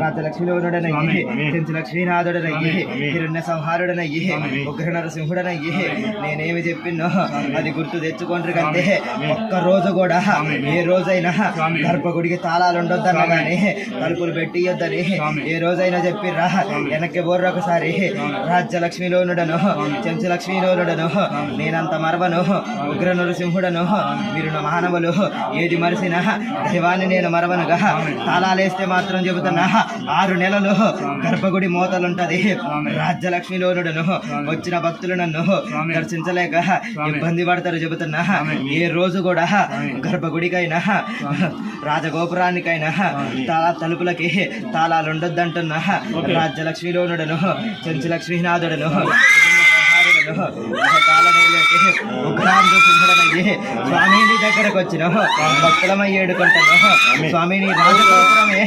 రాజలక్ష్మిలోనుడనయ్యే చెంచులక్ష్మీనాథుడనయ్యే హిరణ్య సంహారుడనయ్యే ఉగ్ర నరసింహుడనయ్యే నేనేమి చెప్పినో అది గుర్తు తెచ్చుకోండి కంటే ఒక్కరోజు కూడా ఏ రోజైనా గర్భగుడికి తాళాలు ఉండొద్దన్నగాని తలుపులు పెట్టియొద్దని ఏ రోజైనా చెప్పిర్రా వెనక్కి బోర్రొకసారి రాజ్యలక్ష్మిలోనుడను చెంచులక్ష్మిలోనుడను నేనంత మరవను ఉగ్ర నరసింహుడను మీరు నా మానవులు ఏది మరిసినా దైవాన్ని నేను మరవనుగా తాళాలేస్తే మాత్రం చెబుతున్నా 6 నెలలు గర్భగుడి మోతలుంటది రాజ్యలక్ష్మిలోనుడను వచ్చిన భక్తులు నన్ను దర్శించలేక ఇబ్బంది పడతారు చెబుతున్నా ఏ రోజు కూడా గర్భగుడికైనా రాజగోపురానికైనా తలుపులకి తాళాలు ఉండొద్దంటున్నా రాజ్యలక్ష్మిలోనుడను చెంచులక్ష్మీనాథుడను స్వామిని దగ్గరకు వచ్చిన భక్తులమై ఏడుకుంటాను స్వామిని రాజగోపురమే